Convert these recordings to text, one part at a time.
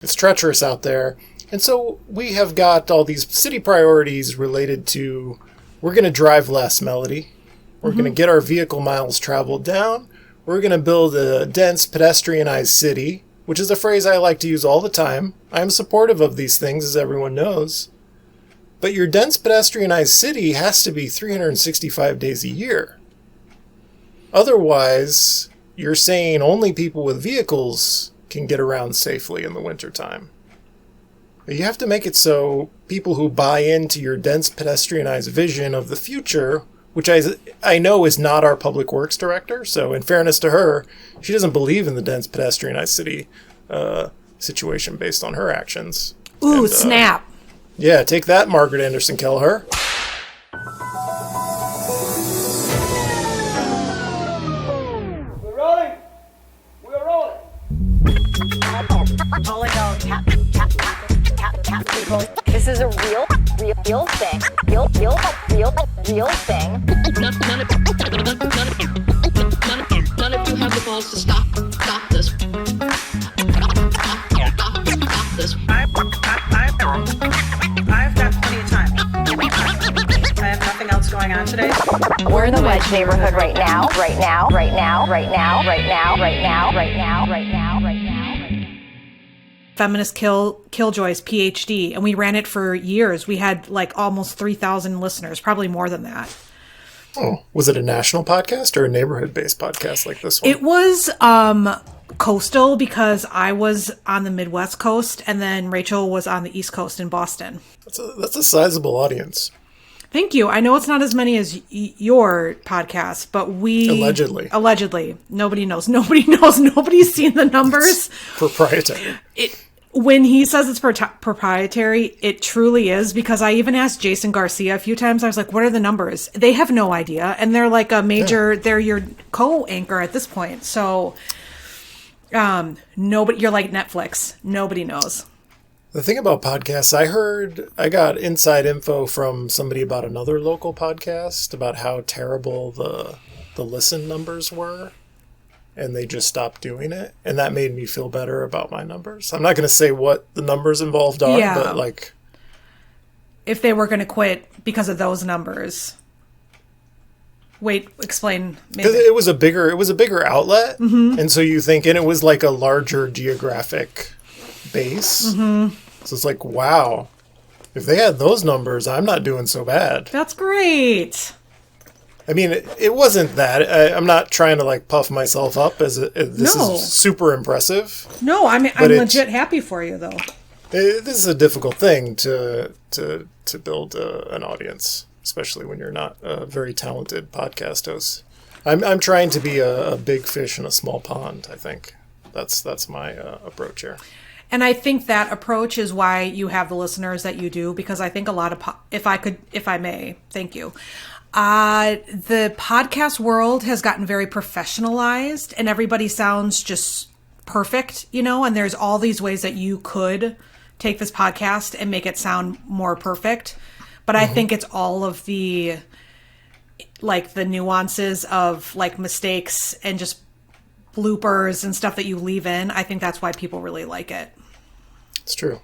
It's treacherous out there. And so we have got all these city priorities related to, we're going to drive less, Melody. We're going to get our vehicle miles traveled down. We're going to build a dense pedestrianized city, which is a phrase I like to use all the time. I'm supportive of these things, as everyone knows. But your dense pedestrianized city has to be 365 days a year. Otherwise, you're saying only people with vehicles can get around safely in the wintertime. You have to make it so people who buy into your dense pedestrianized vision of the future, which I know is not our public works director, so in fairness to her, she doesn't believe in the dense pedestrianized city situation based on her actions. Ooh, and, snap. Yeah, take that, Margaret Anderson Kelleher. We're rolling. We're rolling. This is a real thing. Real thing. None of you have the balls to stop this. Stop this. I've got plenty of time. I have nothing else going on today. We're in the Wedge neighborhood right now. Feminist Killjoy's PhD, and we ran it for years. We had like almost 3,000 listeners, probably more than that. Oh, was it a national podcast or a neighborhood-based podcast like this one? It was coastal because I was on the Midwest coast, and then Rachel was on the East Coast in Boston. That's a sizable audience. Thank you. I know it's not as many as your podcast, but we... Allegedly. Nobody knows. Nobody's seen the numbers. It's proprietary. When he says it's proprietary, it truly is, because I even asked Jason Garcia a few times. I was like, what are the numbers? They have no idea. And they're like a major... Yeah. They're your co-anchor at this point. So, nobody... You're like Netflix. Nobody knows. The thing about podcasts, I got inside info from somebody about another local podcast about how terrible the listen numbers were, and they just stopped doing it, and that made me feel better about my numbers. I'm not going to say what the numbers involved are, but like... If they were going to quit because of those numbers... Wait, explain. Maybe. It was a bigger outlet, and so you think, and it was like a larger geographic base. So it's like, wow, if they had those numbers, I'm not doing so bad. That's great. I mean, it wasn't that. I'm not trying to like puff myself up this is super impressive. No, I'm legit happy for you though. This is a difficult thing to build an audience, especially when you're not a very talented podcast host. I'm trying to be a big fish in a small pond. I think that's my approach here. And I think that approach is why you have the listeners that you do, because I think a lot of, if I may, thank you. The podcast world has gotten very professionalized and everybody sounds just perfect, and there's all these ways that you could take this podcast and make it sound more perfect. But I think it's all of the nuances of like mistakes and just bloopers and stuff that you leave in. I think that's why people really like it. It's true.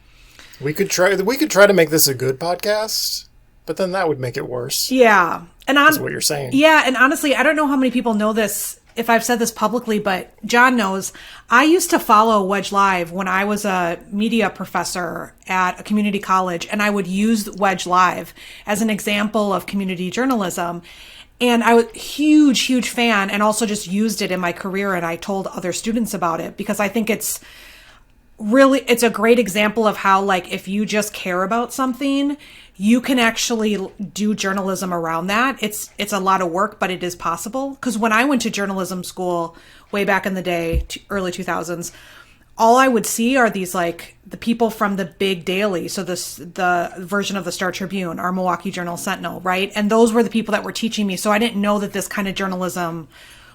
We could try to make this a good podcast, but then that would make it worse. Yeah. And that's what you're saying. Yeah, and honestly, I don't know how many people know this, if I've said this publicly, but John knows. I used to follow Wedge Live when I was a media professor at a community college, and I would use Wedge Live as an example of community journalism. And I was huge fan, and also just used it in my career, and I told other students about it because I think it's a great example of how, like, if you just care about something, you can actually do journalism around that. It's a lot of work, but it is possible. Because when I went to journalism school way back in the day, early 2000s, all I would see are these, like, the people from the big daily. So the version of the Star Tribune, our Milwaukee Journal Sentinel, right? And those were the people that were teaching me. So I didn't know that this kind of journalism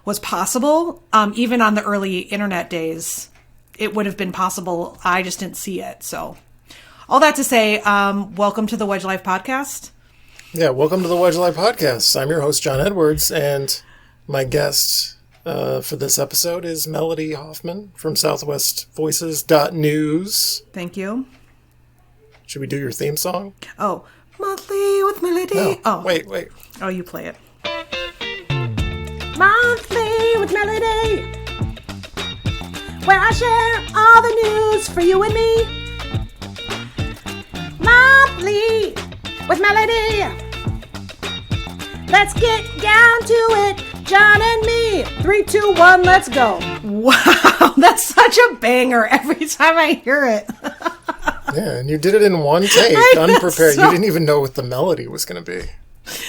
was possible. Even on the early internet days, it would have been possible. I just didn't see it. So all that to say, welcome to the Wedge Life podcast. Yeah, welcome to the Wedge Life podcast. I'm your host, John Edwards, and my guest for this episode is Melody Hoffmann from southwestvoices.news. Thank you. Should we do your theme song? Oh, Monthly with Melody. No, Oh, wait. Oh, you play it. Monthly with Melody, where I share all the news for you and me. Monthly with Melody. Let's get down to it, John and me. 3, 2, 1, let's go. Wow, that's such a banger every time I hear it. Yeah, and you did it in one take, unprepared. You didn't even know what the melody was going to be.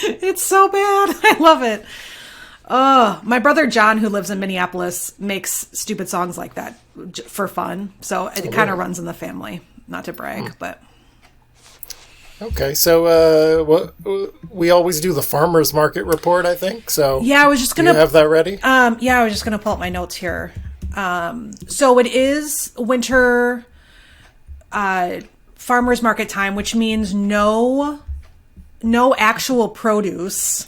It's so bad. I love it. My brother John, who lives in Minneapolis, makes stupid songs like that for fun. So it kind of runs in the family. Not to brag, but... Okay, so we always do the farmer's market report, I think. So yeah, I was just gonna have that ready. Yeah, I was just gonna pull up my notes here. So it is winter farmer's market time, which means no actual produce.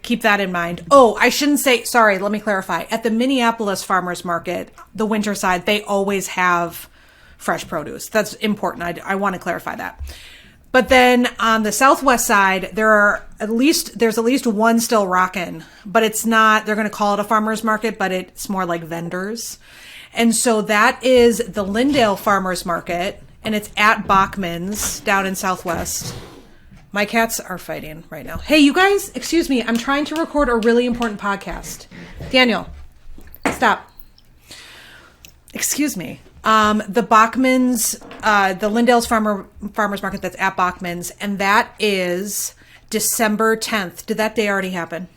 Keep that in mind. Oh, I shouldn't say. Sorry, let me clarify. At the Minneapolis farmer's market, the winter side, they always have fresh produce. That's important. I want to clarify that. But then on the Southwest side, there's at least one still rocking, but it's not, they're going to call it a farmer's market, but it's more like vendors. And so that is the Lyndale farmer's market, and it's at Bachman's down in Southwest. My cats are fighting right now. Hey, you guys, excuse me. I'm trying to record a really important podcast. Daniel, stop. Excuse me. The Bachman's, the Lyndale's farmer's market that's at Bachman's, and that is December 10th. Did that day already happen?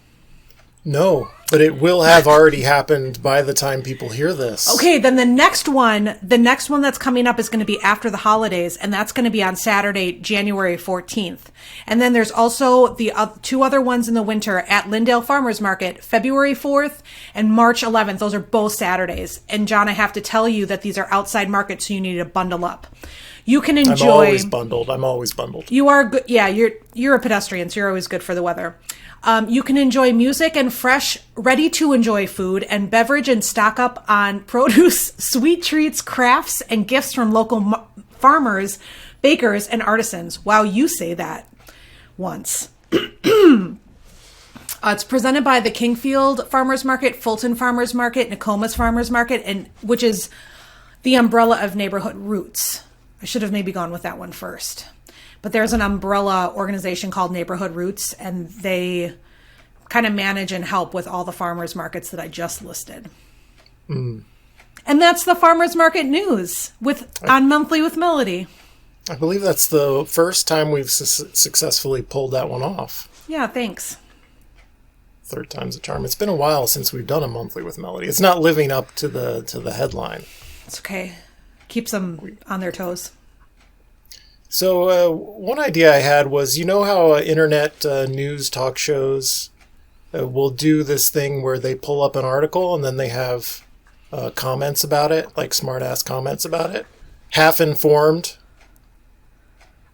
No, but it will have already happened by the time people hear this. Okay, then the next one that's coming up is going to be after the holidays, and that's going to be on Saturday, January 14th. And then there's also the two other ones in the winter at Lyndale Farmers Market, February 4th and March 11th. Those are both Saturdays. And John, I have to tell you that these are outside markets, so you need to bundle up. You can enjoy. I'm always bundled. You are good. Yeah, you're a pedestrian, so you're always good for the weather. You can enjoy music and fresh, ready-to-enjoy food and beverage and stock up on produce, sweet treats, crafts, and gifts from local farmers, bakers, and artisans. Wow, you say that once. It's presented by the Kingfield Farmers Market, Fulton Farmers Market, Nokomis Farmers Market, and which is the umbrella of Neighborhood Roots. I should have maybe gone with that one first. But there's an umbrella organization called Neighborhood Roots, and they kind of manage and help with all the farmers markets that I just listed. And that's the farmers market news on Monthly with Melody. I believe that's the first time we've successfully pulled that one off. Yeah, thanks. Third time's a charm. It's been a while since we've done a Monthly with Melody. It's not living up to the headline. It's okay. Keeps them on their toes. So one idea I had was, you know how internet news talk shows will do this thing where they pull up an article and then they have comments about it, like smart-ass comments about it, half-informed.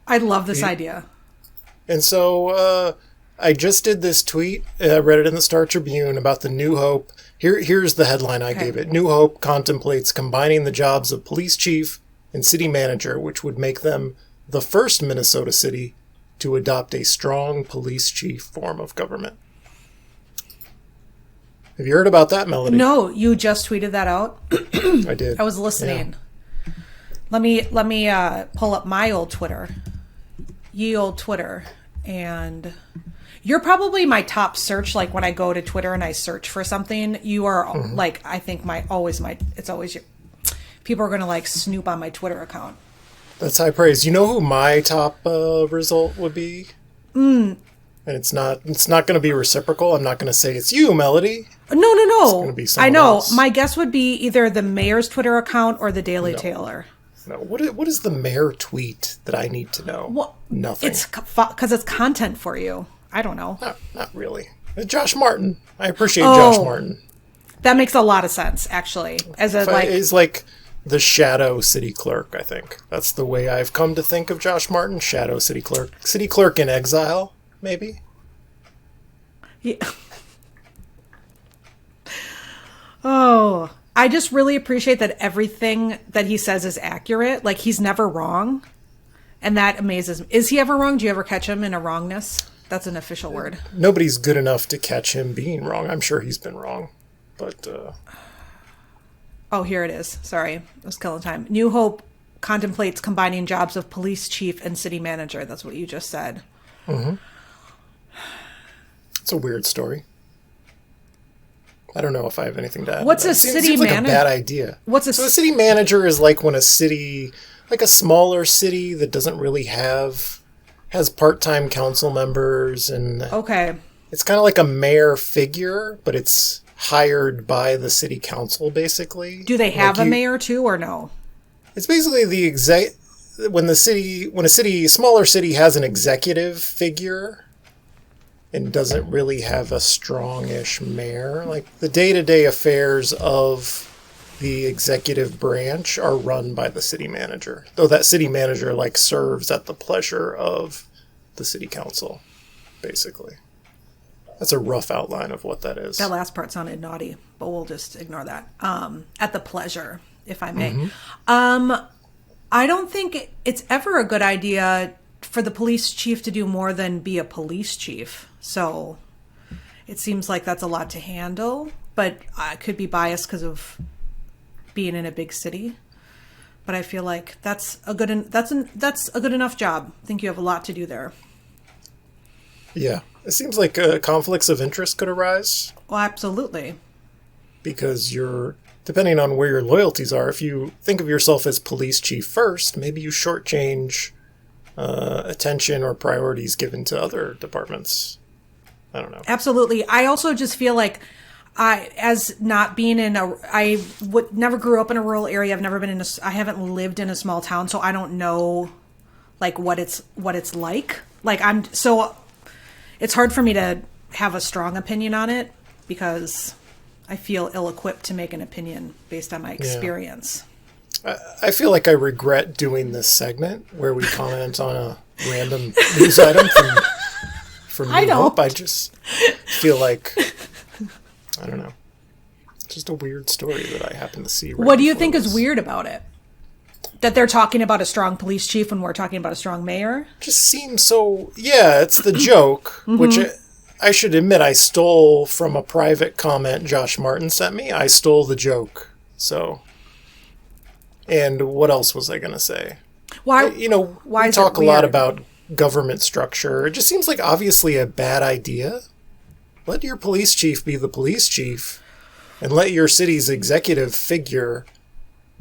I love this idea. And so I just did this tweet. I read it in the Star Tribune about the New Hope. Here's the headline I gave it. New Hope contemplates combining the jobs of police chief and city manager, which would make them the first Minnesota city to adopt a strong police chief form of government. Have you heard about that, Melody? No, you just tweeted that out? I did. I was listening. Yeah. Let me pull up my old Twitter. Ye old Twitter. And you're probably my top search. Like when I go to Twitter and I search for something, you are like, I think it's always your, people are going to like snoop on my Twitter account. That's high praise. You know who my top result would be? And it's not going to be reciprocal. I'm not going to say it's you, Melody. No. It's going to be someone else. My guess would be either the mayor's Twitter account or the Daily Taylor. No. What is the mayor tweet that I need to know? Well, nothing. It's because it's content for you. I don't know. Not really. Josh Martin. I appreciate Josh Martin. That makes a lot of sense, actually. He's like the shadow city clerk, I think. That's the way I've come to think of Josh Martin. Shadow city clerk. City clerk in exile, maybe? Yeah. Oh, I just really appreciate that everything that he says is accurate. Like, he's never wrong. And that amazes me. Is he ever wrong? Do you ever catch him in a wrongness? That's an official word. Nobody's good enough to catch him being wrong. I'm sure he's been wrong. But, Oh, here it is. Sorry. I was killing time. New Hope contemplates combining jobs of police chief and city manager. That's what you just said. Mm-hmm. It's a weird story. I don't know if I have anything to add. What's a city city manager? manager? Like a bad idea. What's a so a city manager is like when a city, like a smaller city that doesn't really has part-time council members, and Okay. it's kind of like a mayor figure, but it's hired by the city council basically. Do they have like a mayor too, or no? It's basically the when a smaller city has an executive figure and doesn't really have a strongish mayor. Like, the day-to-day affairs of the executive branch are run by the city manager, though that city manager like serves at the pleasure of the city council, basically. That's a rough outline of what that is. That last part sounded naughty, but we'll just ignore that. At the pleasure, if I may. I don't think it's ever a good idea for the police chief to do more than be a police chief. So it seems like that's a lot to handle, but I could be biased because of being in a big city. But I feel like that's a good enough job. I think you have a lot to do there. Yeah. It seems like conflicts of interest could arise. Well, absolutely. Because depending on where your loyalties are, if you think of yourself as police chief first, maybe you shortchange attention or priorities given to other departments. I don't know. Absolutely. I also just feel like I would never grew up in a rural area. I haven't lived in a small town, so I don't know like what it's like. Like it's hard for me to have a strong opinion on it because I feel ill-equipped to make an opinion based on my experience. I feel like I regret doing this segment where we comment on a random news item from New Hope. I just feel like, I don't know, just a weird story that I happen to see. What do you think is weird about it? That they're talking about a strong police chief when we're talking about a strong mayor? Just seems so, it's the joke, which I should admit I stole from a private comment Josh Martin sent me. I stole the joke, so... And what else was I going to say? Why we is talk it a lot weird? about government structure. It just seems like obviously a bad idea. Let your police chief be the police chief and let your city's executive figure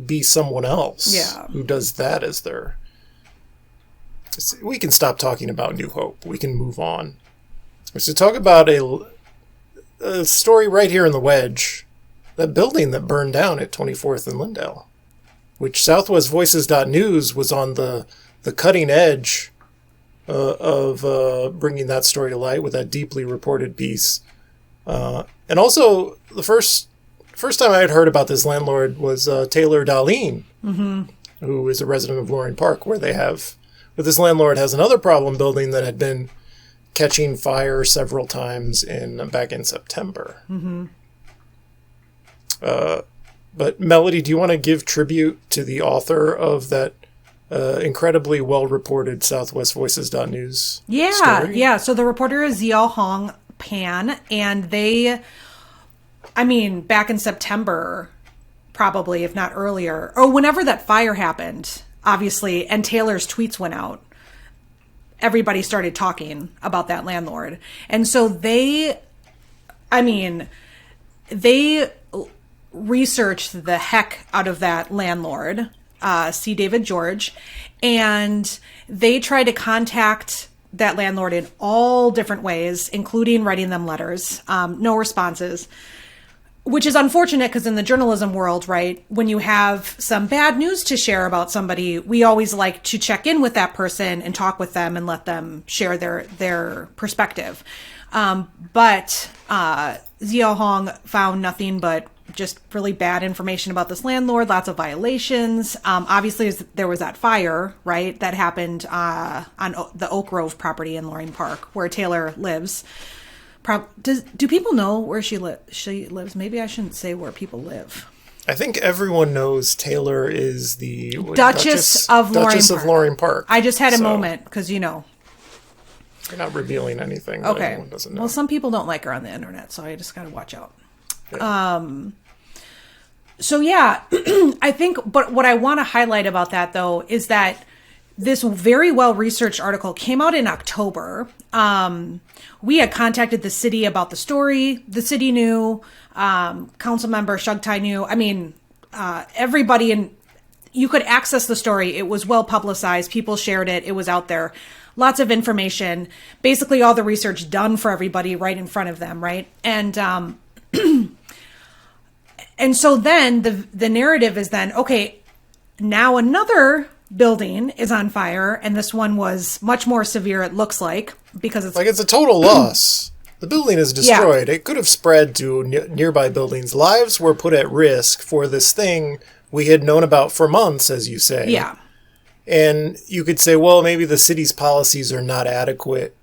be someone else who does that as their... We can stop talking about New Hope. We can move on. So talk about a story right here in the Wedge. That building that burned down at 24th and Lyndale, which SouthwestVoices.news was on the cutting edge of bringing that story to light with that deeply reported piece. And also, the first time I had heard about this landlord was Taylor Darlene, who is a resident of Loring Park, where this landlord has another problem building that had been catching fire several times back in September. But Melody, do you want to give tribute to the author of that incredibly well-reported SouthwestVoices.news story? Yeah. So the reporter is Hong Pan, and back in September, probably, if not earlier, or whenever that fire happened, obviously, and Taylor's tweets went out, everybody started talking about that landlord. And so they researched the heck out of that landlord, C. David George, and they tried to contact that landlord in all different ways, including writing them letters. No responses, which is unfortunate because in the journalism world, right, when you have some bad news to share about somebody, we always like to check in with that person and talk with them and let them share their perspective. But Xiao Hong found nothing but just really bad information about this landlord, lots of violations. Obviously, there was that fire, right, that happened on the Oak Grove property in Loring Park, where Taylor lives. Do people know where she lives? Maybe I shouldn't say where people live. I think everyone knows Taylor is the Duchess of Loring Park. I just had a moment because, you know. You're not revealing anything that Okay. anyone doesn't know. Well, some people don't like her on the internet, so I just got to watch out. Yeah. So, yeah, I think, but what I want to highlight about that, though, is that this very well-researched article came out in October. We had contacted the city about the story. The city knew. Council member Shugtai knew. I mean, everybody you could access the story. It was well publicized. People shared it. It was out there. Lots of information. Basically, all the research done for everybody right in front of them, right? And and so then the narrative is then, okay, now another building is on fire, and this one was much more severe, it looks like, because it's a total loss. The building is destroyed. Yeah. It could have spread to nearby buildings. Lives were put at risk for this thing we had known about for months, as you say. Yeah. And you could say, well, maybe the city's policies are not adequate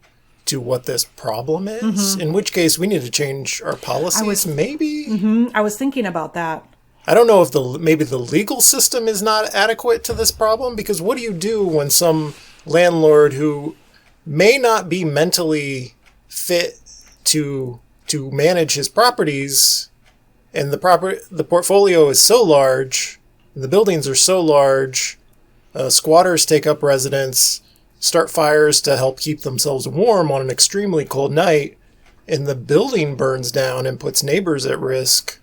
to what this problem is, Mm-hmm. in which case we need to change our policies, maybe? Mm-hmm. I was thinking about that. I don't know if maybe the legal system is not adequate to this problem, because what do you do when some landlord who may not be mentally fit to manage his properties, and the portfolio is so large, and the buildings are so large, squatters take up residence, start fires to help keep themselves warm on an extremely cold night, and the building burns down and puts neighbors at risk.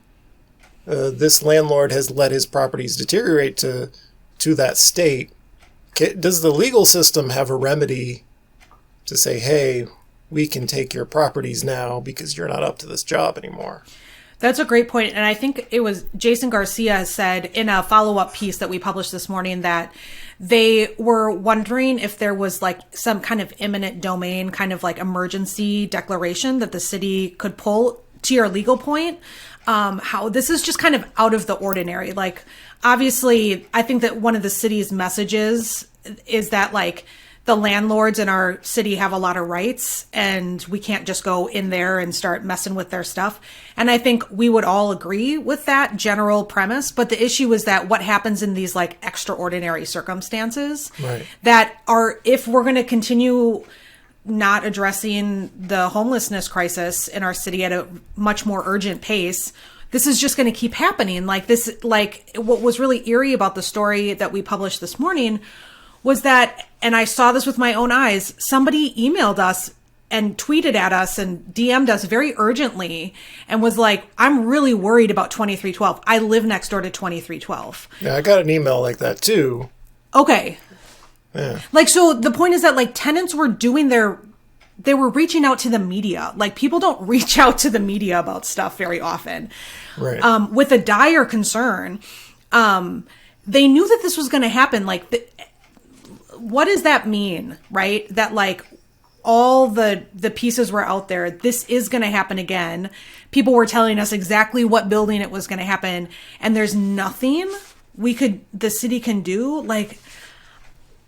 This landlord has let his properties deteriorate to that state. Does the legal system have a remedy to say, hey, we can take your properties now because you're not up to this job anymore? That's a great point. And I think it was Jason Garcia said in a follow-up piece that we published this morning that they were wondering if there was like some kind of eminent domain, kind of like emergency declaration that the city could pull. To your legal point, how this is just kind of out of the ordinary. Like, obviously, I think that one of the city's messages is that like the landlords in our city have a lot of rights and we can't just go in there and start messing with their stuff. And I think we would all agree with that general premise. But the issue is that what happens in these like extraordinary circumstances that are, if we're going to continue not addressing the homelessness crisis in our city at a much more urgent pace, this is just going to keep happening. Like this, like what was really eerie about the story that we published this morning was that, and I saw this with my own eyes, somebody emailed us and tweeted at us and DM'd us very urgently and was like, I'm really worried about 2312. I live next door to 2312. Yeah, I got an email like that too. Okay. Yeah. Like, so the point is that like tenants were they were reaching out to the media. Like people don't reach out to the media about stuff very often. Right. With a dire concern. They knew that this was going to happen. Like, what does that mean, right? That like all the pieces were out there. This is going to happen again. People were telling us exactly what building it was going to happen. And there's nothing the city can do. Like,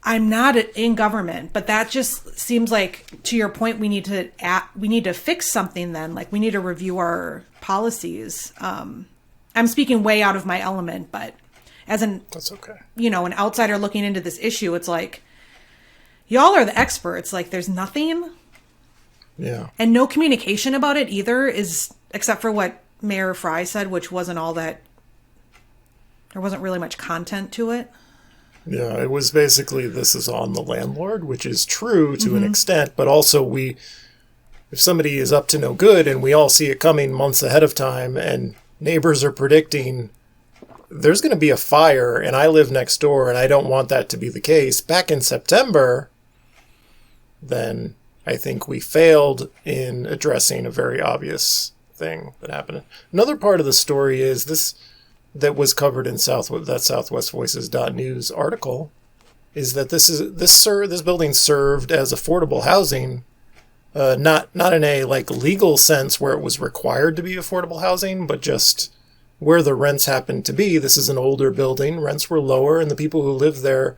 I'm not in government, but that just seems like, to your point, we need to fix something then. Like we need to review our policies. I'm speaking way out of my element, but as that's okay. An outsider looking into this issue, it's like, y'all are the experts. Like there's nothing. Yeah. And no communication about it either except for what Mayor Fry said, which wasn't all that, there wasn't really much content to it. Yeah, it was basically, this is on the landlord, which is true to an extent, but also if somebody is up to no good and we all see it coming months ahead of time and neighbors are predicting there's going to be a fire and I live next door and I don't want that to be the case back in September, then I think we failed in addressing a very obvious thing that happened. Another part of the story is this, that was covered in that SouthwestVoices.news article, is that this building served as affordable housing, not in a like legal sense where it was required to be affordable housing, but just where the rents happened to be. This is an older building, rents were lower, and the people who lived there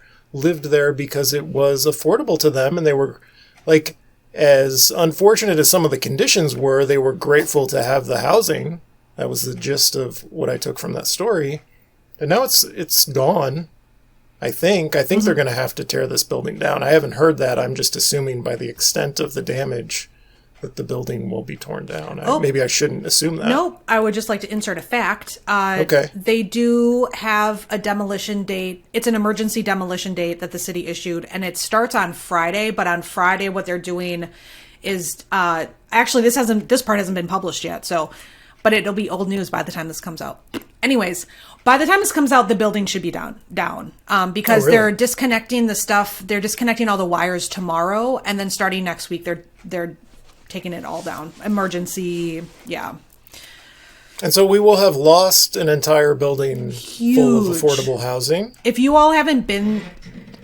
because it was affordable to them, and they were like, as unfortunate as some of the conditions were, they were grateful to have the housing. That was the gist of what I took from that story. And now it's gone. I think they're going to have to tear this building down. I haven't heard that. I'm just assuming by the extent of the damage that the building will be torn down. Maybe I shouldn't assume that. Nope. I would just like to insert a fact. Okay. They do have a demolition date. It's an emergency demolition date that the city issued, and it starts on Friday. But on Friday, what they're doing is actually this part hasn't been published yet. So, but it'll be old news by the time this comes out. Anyways, by the time this comes out, the building should be down because they're disconnecting the stuff. They're disconnecting all the wires tomorrow, and then starting next week, they're taking it all down. Emergency, yeah. And so we will have lost an entire building full of affordable housing. If you all haven't been,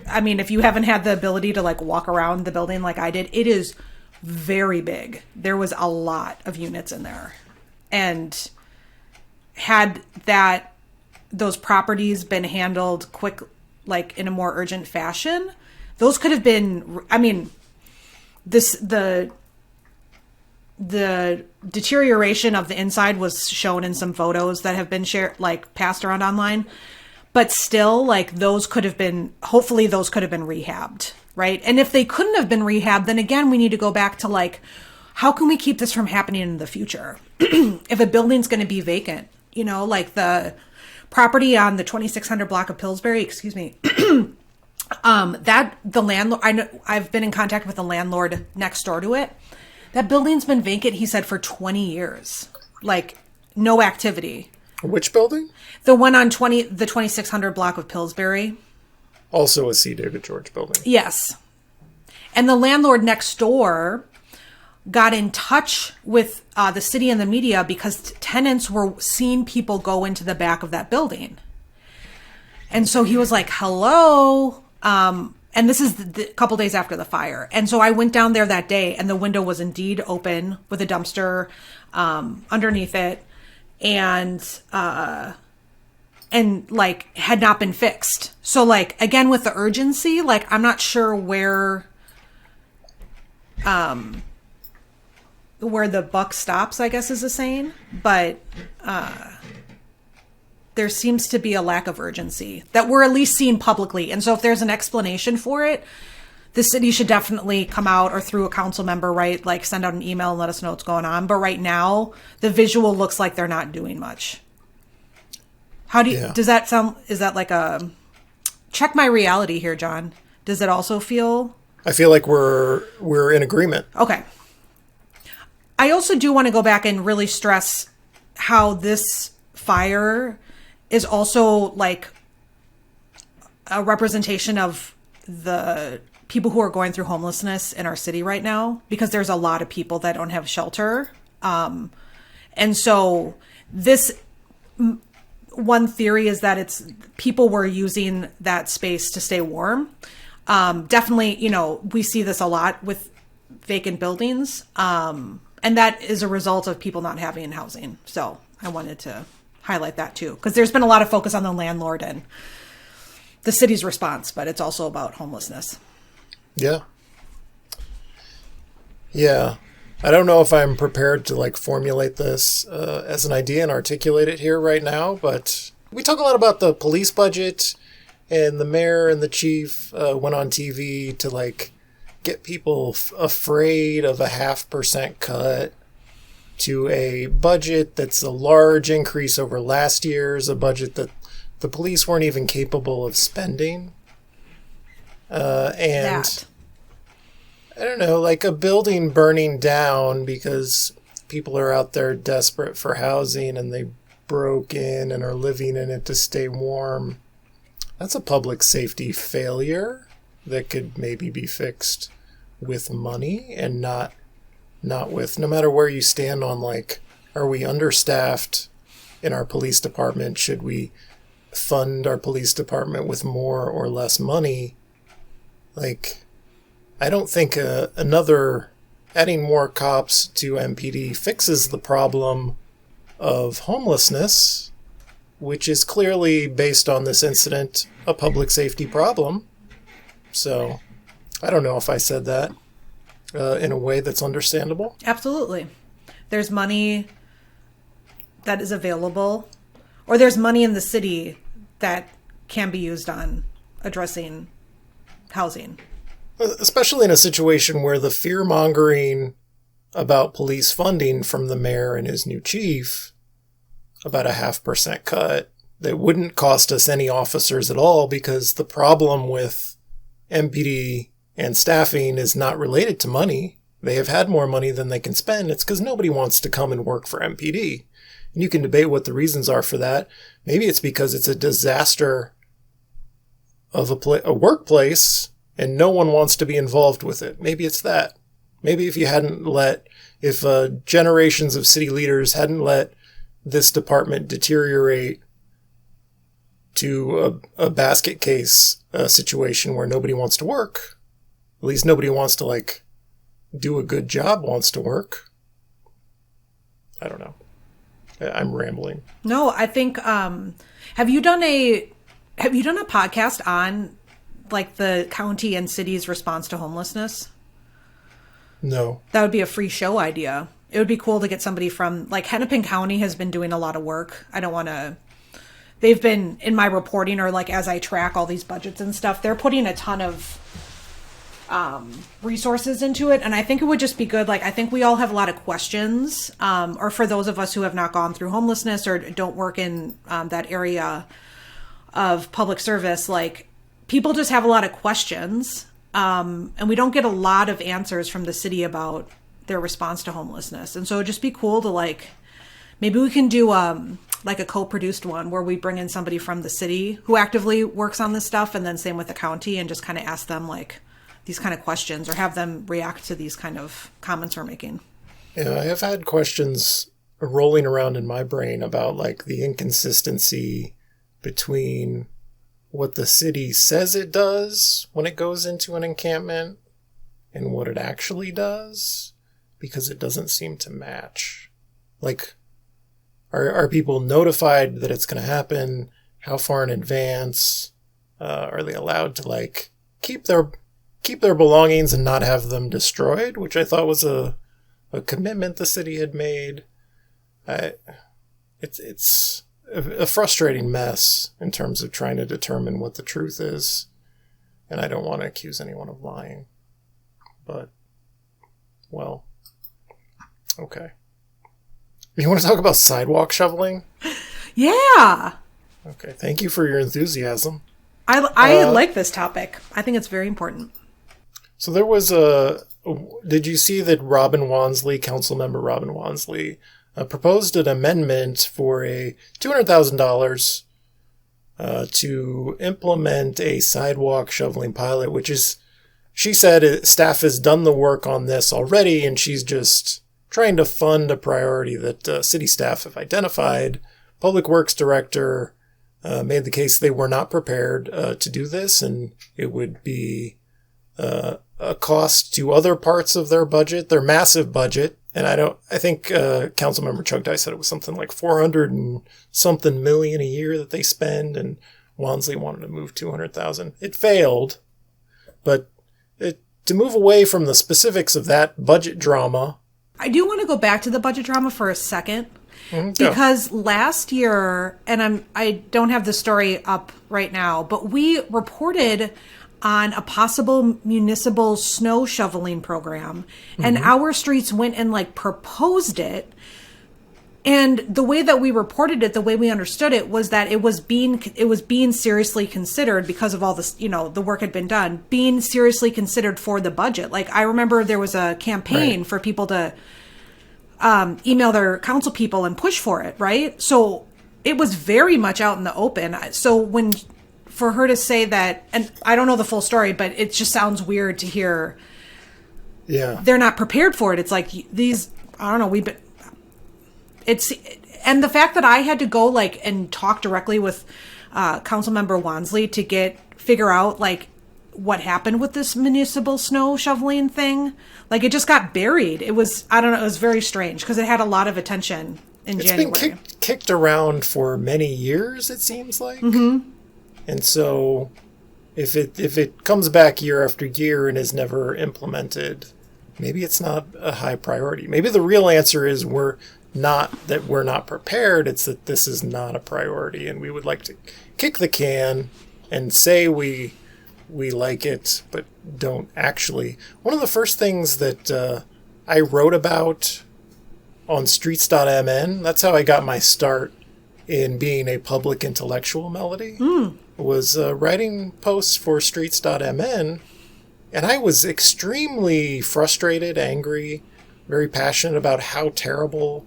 if you haven't had the ability to like walk around the building like I did, it is very big. There was a lot of units in there. And had those properties been handled quick, like in a more urgent fashion, those could have been, the deterioration of the inside was shown in some photos that have been shared, like passed around online, but still like hopefully those could have been rehabbed. Right. And if they couldn't have been rehabbed, then again, we need to go back to like, how can we keep this from happening in the future? If a building's going to be vacant, like the property on the 2600 block of Pillsbury, that the landlord, I've been in contact with the landlord next door to it. That building's been vacant, he said, for 20 years. Like, no activity. Which building? The one on the 2600 block of Pillsbury. Also a C. David George building. Yes. And the landlord next door got in touch with the city and the media because tenants were seeing people go into the back of that building. And so he was like, hello. And this is a couple days after the fire. And so I went down there that day and the window was indeed open with a dumpster underneath it and like had not been fixed. So like, again, with the urgency, like I'm not sure where the buck stops, I guess is the saying, but there seems to be a lack of urgency that we're at least seeing publicly. And so if there's an explanation for it, the city should definitely come out or through a council member, right? Like send out an email and let us know what's going on. But right now the visual looks like they're not doing much. Does that sound, is that like a, check my reality here, John. Does it also feel? I feel like we're in agreement. Okay. I also do want to go back and really stress how this fire is also like a representation of the people who are going through homelessness in our city right now, because there's a lot of people that don't have shelter. And so this one theory is that it's people were using that space to stay warm. Definitely, we see this a lot with vacant buildings. And that is a result of people not having housing. So I wanted to highlight that too, because there's been a lot of focus on the landlord and the city's response, but it's also about homelessness. Yeah. I don't know if I'm prepared to like formulate this as an idea and articulate it here right now, but we talk a lot about the police budget, and the mayor and the chief went on TV to like get people afraid of a 0.5% cut to a budget that's a large increase over last year's, a budget that the police weren't even capable of spending. And I don't know, like a building burning down because people are out there desperate for housing and they broke in and are living in it to stay warm. That's a public safety failure that could maybe be fixed with money and not with, no matter where you stand on like, are we understaffed in our police department? Should we fund our police department with more or less money? Like, I don't think adding more cops to MPD fixes the problem of homelessness, which is clearly, based on this incident, a public safety problem. So, I don't know if I said that. in a way that's understandable? Absolutely. There's money that is available, or there's money in the city that can be used on addressing housing. Especially in a situation where the fear-mongering about police funding from the mayor and his new chief, about a 0.5% cut, that wouldn't cost us any officers at all, because the problem with MPD and staffing is not related to money. They have had more money than they can spend. It's because nobody wants to come and work for MPD. And you can debate what the reasons are for that. Maybe it's because it's a disaster of a workplace and no one wants to be involved with it. Maybe it's that. Maybe if generations of city leaders hadn't let this department deteriorate to a basket case situation where nobody wants to work, at least nobody wants to do a good job wants to work. I don't know. I'm rambling. No, I think, have you done a podcast on the county and city's response to homelessness? No. That would be a free show idea. It would be cool to get somebody from, Hennepin County has been doing a lot of work. They've been in my reporting, or as I track all these budgets and stuff, they're putting a ton of resources into it. And I think it would just be good. I think we all have a lot of questions, or for those of us who have not gone through homelessness or don't work in that area of public service, people just have a lot of questions. And we don't get a lot of answers from the city about their response to homelessness. And so it'd just be cool to maybe we can do a co-produced one where we bring in somebody from the city who actively works on this stuff, and then same with the county, and just kind of ask them these kind of questions, or have them react to these kind of comments we're making. Yeah, I have had questions rolling around in my brain about the inconsistency between what the city says it does when it goes into an encampment and what it actually does, because it doesn't seem to match. Are people notified that it's going to happen? How far in advance? Are they allowed to keep their belongings and not have them destroyed, which I thought was a commitment the city had made. It's a frustrating mess in terms of trying to determine what the truth is, and I don't want to accuse anyone of lying. But, well, okay. You want to talk about sidewalk shoveling? Yeah. Okay, thank you for your enthusiasm. I like this topic. I think it's very important. So there was did you see that Councilmember Robin Wansley, proposed an amendment for a $200,000 to implement a sidewalk shoveling pilot, which is, she said staff has done the work on this already, and she's just trying to fund a priority that city staff have identified. Public Works Director made the case they were not prepared to do this, and it would be a cost to other parts of their budget, their massive budget. And I think Councilmember Chuck Dye said it was something like 400 and something million a year that they spend, and Wansley wanted to move 200,000. It failed, but to move away from the specifics of that budget drama. I do want to go back to the budget drama for a second, because last year, and I don't have the story up right now, but we reported on a possible municipal snow shoveling program, and our streets went and proposed it. And the way that we reported it, the way we understood it, was that it was being seriously considered, because of all this, the work had been done, being seriously considered for the budget. I remember there was a campaign for people to email their council people and push for it, right? So it was very much out in the open. So for her to say that, and I don't know the full story, but it just sounds weird to hear. Yeah, they're not prepared for it. It's these, I don't know, and the fact that I had to go and talk directly with Councilmember Wansley to figure out what happened with this municipal snow shoveling thing. It just got buried. It was, I don't know, it was very strange because it had a lot of attention in January. It's been kicked around for many years, it seems like. Mm-hmm. And so if it comes back year after year and is never implemented, maybe it's not a high priority. Maybe the real answer is we're not prepared. It's that this is not a priority, and we would like to kick the can and say we like it, but don't actually. One of the first things that I wrote about on streets.mn, that's how I got my start in being a public intellectual, Melody, was writing posts for streets.mn, and I was extremely frustrated, angry, very passionate about how terrible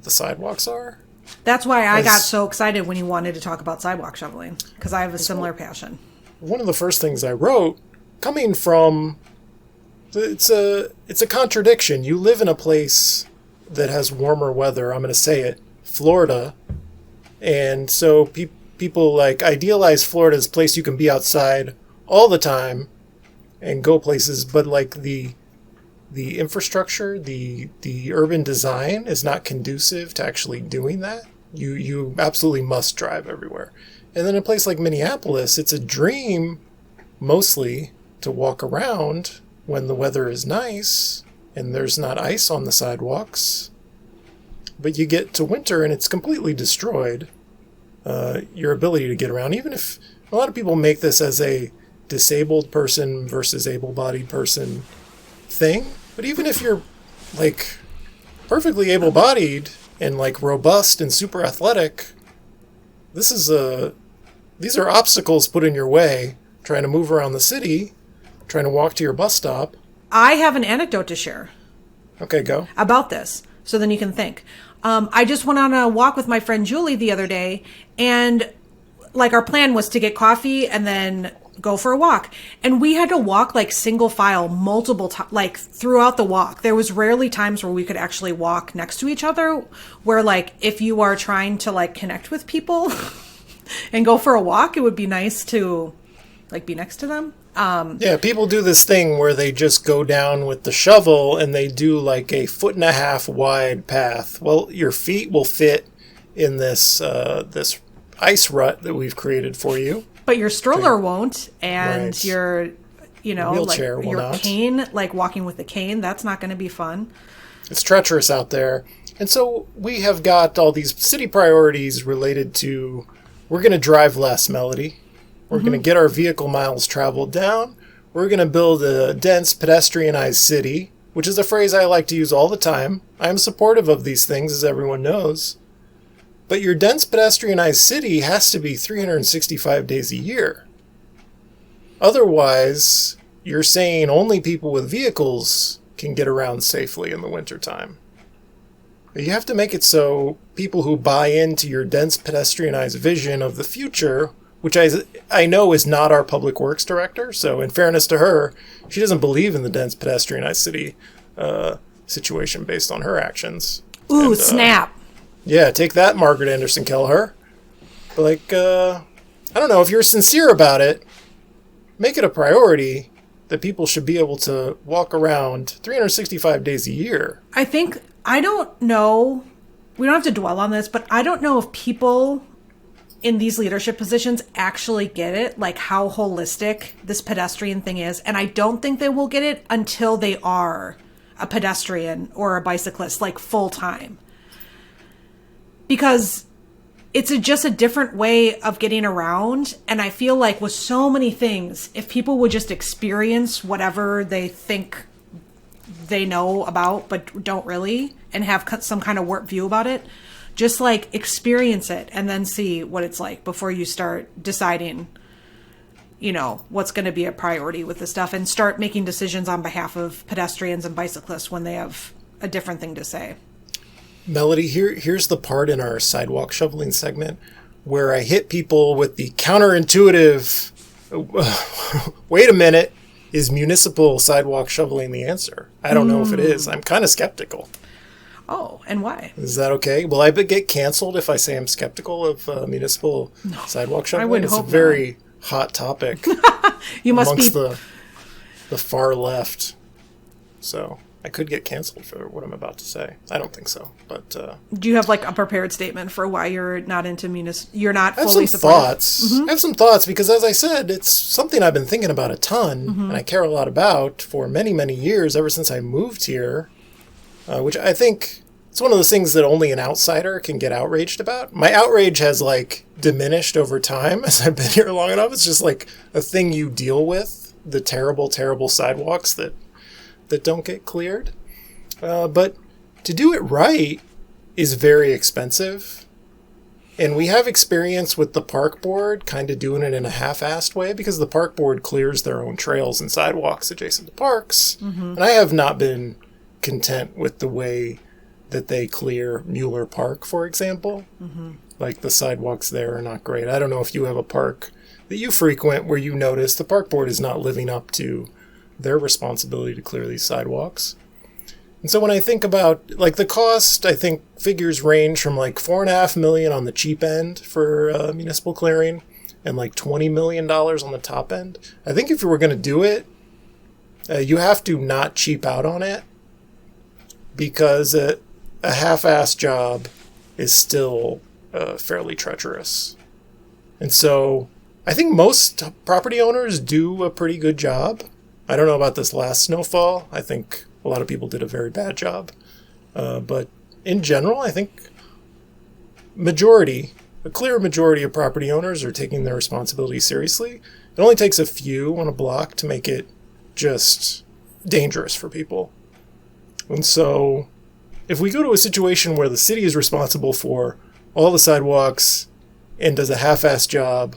the sidewalks are. That's why I got so excited when you wanted to talk about sidewalk shoveling, because I have a similar passion. One of the first things I wrote, coming from, it's a contradiction. You live in a place that has warmer weather. I'm going to say it, Florida, and so people like idealize Florida as a place you can be outside all the time and go places, but like the infrastructure, the urban design is not conducive to actually doing that. You absolutely must drive everywhere. And then a place like Minneapolis, it's a dream mostly to walk around when the weather is nice and there's not ice on the sidewalks. But you get to winter and it's completely destroyed, your ability to get around. Even if a lot of people make this as a disabled person versus able-bodied person thing. But even if you're like perfectly able-bodied and like robust and super athletic, these are obstacles put in your way trying to move around the city, trying to walk to your bus stop. I have an anecdote to share. Okay, go. About this, so then you can think. I just went on a walk with my friend Julie the other day, and like our plan was to get coffee and then go for a walk. And we had to walk like single file multiple times, like throughout the walk. There was rarely times where we could actually walk next to each other, where like if you are trying to like connect with people and go for a walk, it would be nice to like be next to them. Yeah, people do this thing where they just go down with the shovel and they do like a 1.5 foot wide path. Well, your feet will fit in this this ice rut that we've created for you. But your stroller won't, and Right. your, wheelchair like will your not. cane, like walking with the cane, that's not going to be fun. It's treacherous out there. And so we have got all these city priorities related to, we're going to drive less, Melody. We're going to get our vehicle miles traveled down. We're going to build a dense pedestrianized city, which is a phrase I like to use all the time. I'm supportive of these things, as everyone knows. But your dense pedestrianized city has to be 365 days a year. Otherwise, you're saying only people with vehicles can get around safely in the wintertime. You have to make it so people who buy into your dense pedestrianized vision of the future, which I know is not our public works director, so in fairness to her, she doesn't believe in the dense pedestrianized city situation based on her actions. Ooh, And, snap. Yeah, take that, Margaret Anderson Kelleher. But like, I don't know, if you're sincere about it, make it a priority that people should be able to walk around 365 days a year. I don't know, we don't have to dwell on this, but I don't know if people in these leadership positions actually get it, like how holistic this pedestrian thing is. And I don't think they will get it until they are a pedestrian or a bicyclist, like full time. Because it's just a different way of getting around. And I feel like with so many things, if people would just experience whatever they think they know about but don't really, and have some kind of warped view about it, just like experience it and then see what it's like before you start deciding, what's going to be a priority with this stuff, and start making decisions on behalf of pedestrians and bicyclists when they have a different thing to say. Melody, here's the part in our sidewalk shoveling segment where I hit people with the counterintuitive, wait a minute, is municipal sidewalk shoveling the answer? I don't know if it is. I'm kind of skeptical. Oh, and why? Is that okay? Will I get canceled if I say I'm skeptical of municipal sidewalk shoveling? I would It's hope a very hot topic You must amongst be the far left. So I could get canceled for what I'm about to say. I don't think so, but Do you have like a prepared statement for why you're not into you're not I have fully some supportive? thoughts. I have some thoughts because, as I said, it's something I've been thinking about a ton, and I care a lot about for many, many years, ever since I moved here, which I think it's one of those things that only an outsider can get outraged about. My outrage has, like, diminished over time as I've been here long enough. It's just, like, a thing you deal with, the terrible, terrible sidewalks that don't get cleared. But to do it right is very expensive. And we have experience with the park board kind of doing it in a half-assed way because the park board clears their own trails and sidewalks adjacent to parks. And I have not been content with the way that they clear Mueller Park, for example. Like, the sidewalks there are not great. I don't know if you have a park that you frequent where you notice the park board is not living up to their responsibility to clear these sidewalks. And so when I think about, like, the cost, I think figures range from like $4.5 million on the cheap end for municipal clearing and like $20 million on the top end. I think if you were going to do it, you have to not cheap out on it because a half-assed job is still fairly treacherous. And so I think most property owners do a pretty good job. I don't know about this last snowfall. I think a lot of people did a very bad job. But in general, I think a clear majority of property owners are taking their responsibility seriously. It only takes a few on a block to make it just dangerous for people. And so if we go to a situation where the city is responsible for all the sidewalks and does a half-assed job,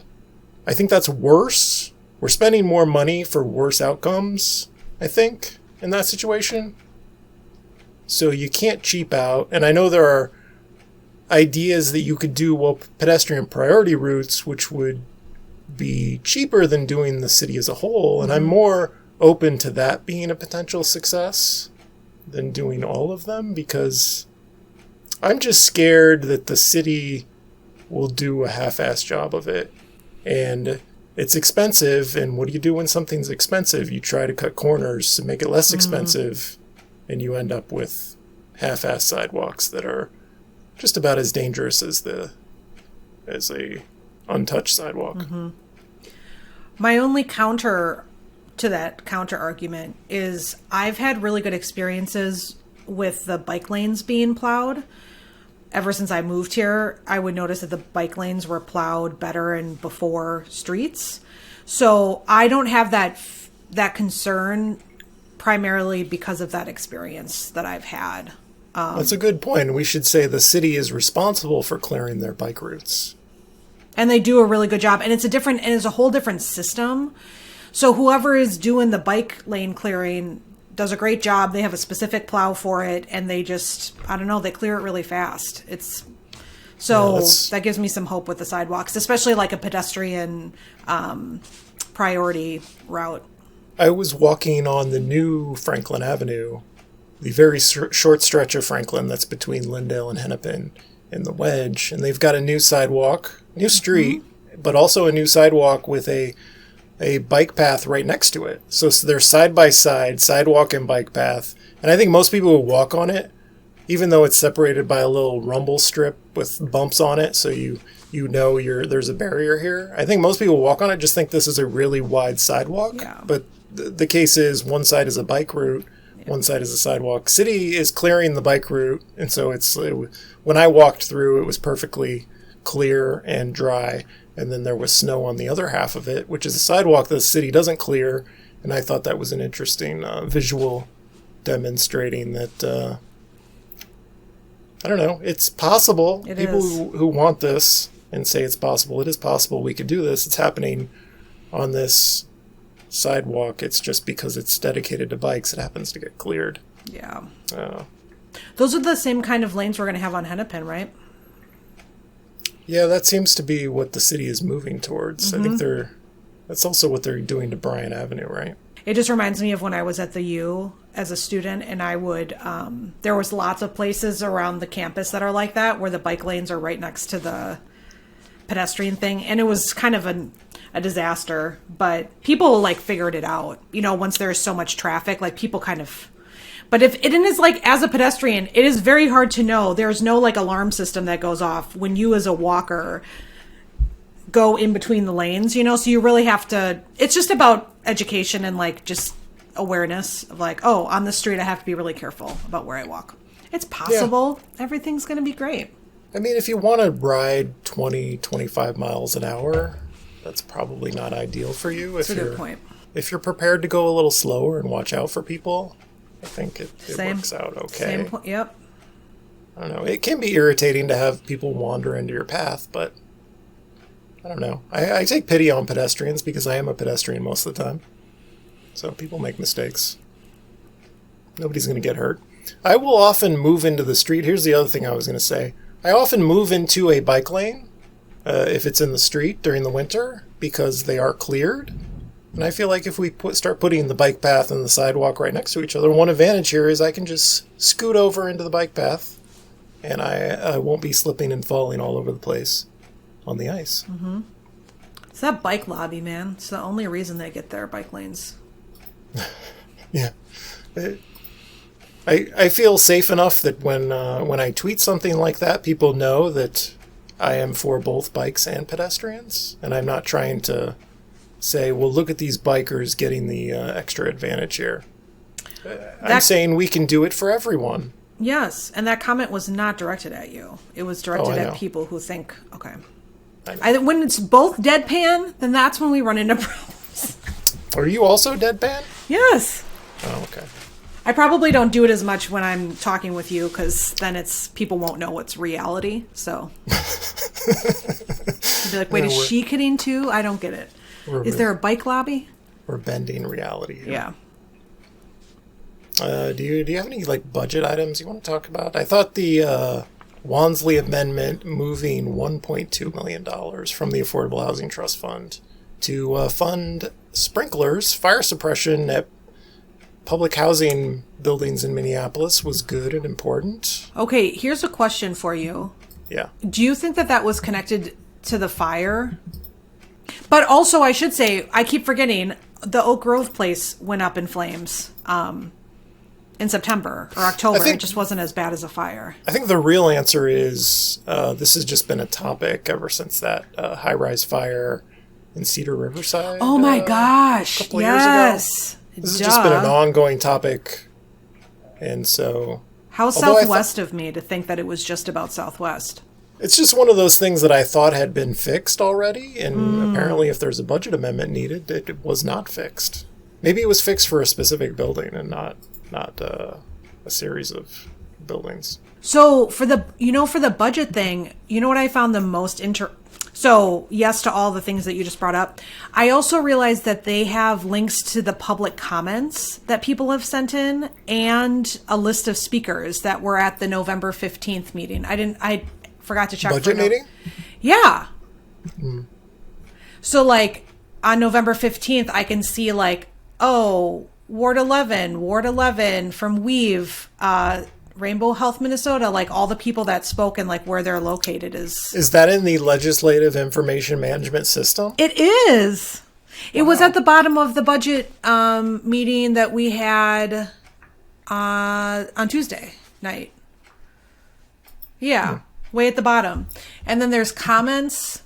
I think that's worse. We're spending more money for worse outcomes, I think, in that situation. So you can't cheap out. And I know there are ideas that you could do pedestrian priority routes, which would be cheaper than doing the city as a whole. And I'm more open to that being a potential success than doing all of them because I'm just scared that the city will do a half-assed job of it. And it's expensive, and what do you do when something's expensive? You try to cut corners to make it less expensive, and you end up with half-assed sidewalks that are just about as dangerous as a untouched sidewalk. My only counter to that counter argument is I've had really good experiences with the bike lanes being plowed. Ever since I moved here, I would notice that the bike lanes were plowed better and before streets. So I don't have that concern primarily because of that experience that I've had. That's a good point. We should say the city is responsible for clearing their bike routes. And they do a really good job. And it's a whole different system. So whoever is doing the bike lane clearing does a great job. They have a specific plow for it, and they just, I don't know, they clear it really fast. That gives me some hope with the sidewalks, especially like a pedestrian priority route. I was walking on the new Franklin Avenue, the very short stretch of Franklin that's between Lyndale and Hennepin and the Wedge, and they've got a new sidewalk, new street, but also a new sidewalk with a bike path right next to it. So they're side by side, sidewalk and bike path. And I think most people who walk on it, even though it's separated by a little rumble strip with bumps on it, so you know there's a barrier here. I think most people who walk on it just think this is a really wide sidewalk. Yeah. But the case is one side is a bike route, one side is a sidewalk. City is clearing the bike route, and so when I walked through, it was perfectly clear and dry. And then there was snow on the other half of it, which is a sidewalk that the city doesn't clear. And I thought that was an interesting visual demonstrating that, I don't know, it's possible. People who want this and say it's possible, it is possible we could do this. It's happening on this sidewalk. It's just because it's dedicated to bikes, it happens to get cleared. Yeah. Those are the same kind of lanes we're going to have on Hennepin, right? Yeah, that seems to be what the city is moving towards. I think that's also what they're doing to Bryan Avenue, right? It just reminds me of when I was at the U as a student, and I would, there was lots of places around the campus that are like that, where the bike lanes are right next to the pedestrian thing. And it was kind of a disaster, but people like figured it out, once there's so much traffic, like people kind of, But if it is like, as a pedestrian, it is very hard to know. There's no like alarm system that goes off when you as a walker go in between the lanes, you know? So you really have to, it's just about education and like just awareness of like, oh, on the street, I have to be really careful about where I walk. It's possible. Yeah. Everything's going to be great. I mean, if you want to ride 20, 25 miles an hour, that's probably not ideal for you. That's a good point. If you're prepared to go a little slower and watch out for people, I think it works out okay. Yep. I don't know. It can be irritating to have people wander into your path, but I don't know. I take pity on pedestrians because I am a pedestrian most of the time. So people make mistakes. Nobody's going to get hurt. I will often move into the street. Here's the other thing I was going to say. I often move into a bike lane if it's in the street during the winter because they are cleared. And I feel like if we start putting the bike path and the sidewalk right next to each other, one advantage here is I can just scoot over into the bike path and I won't be slipping and falling all over the place on the ice. Mm-hmm. It's that bike lobby, man. It's the only reason they get their bike lanes. Yeah. I feel safe enough that when I tweet something like that, people know that I am for both bikes and pedestrians, and I'm not trying to say, well, look at these bikers getting the extra advantage here. I'm saying we can do it for everyone. Yes, and that comment was not directed at you. It was directed at people who think, okay. When it's both deadpan, then that's when we run into problems. Are you also deadpan? Yes. Oh, okay. I probably don't do it as much when I'm talking with you because then people won't know what's reality. So you'd be like, wait, is she kidding too? I don't get it. Is there a bike lobby? We're bending reality here. Yeah. Do you have any like budget items you want to talk about? I thought the Wansley Amendment moving $1.2 million from the Affordable Housing Trust Fund to fund sprinklers, fire suppression at public housing buildings in Minneapolis was good and important. Okay, here's a question for you. Yeah. Do you think that was connected to the fire? But also, I should say, I keep forgetting, the Oak Grove place went up in flames in September or October. It just wasn't as bad as a fire. I think the real answer is this has just been a topic ever since that high-rise fire in Cedar Riverside. Oh my gosh! A couple years ago. This has just been an ongoing topic, and so... How Southwest of me to think that it was just about Southwest. It's just one of those things that I thought had been fixed already, and apparently if there's a budget amendment needed, it was not fixed. Maybe it was fixed for a specific building and not a series of buildings. So for the budget thing, you know what I found the most So, yes to all the things that you just brought up. I also realized that they have links to the public comments that people have sent in and a list of speakers that were at the November 15th meeting. I forgot to check. Budget meeting? Yeah. So, like, on November 15th, I can see, like, oh, Ward 11 from Weave, Rainbow Health Minnesota, like all the people that spoke and like where they're located is that in the Legislative Information Management System? It is. It was at the bottom of the budget meeting that we had on Tuesday night. Yeah, way at the bottom. And then there's comments.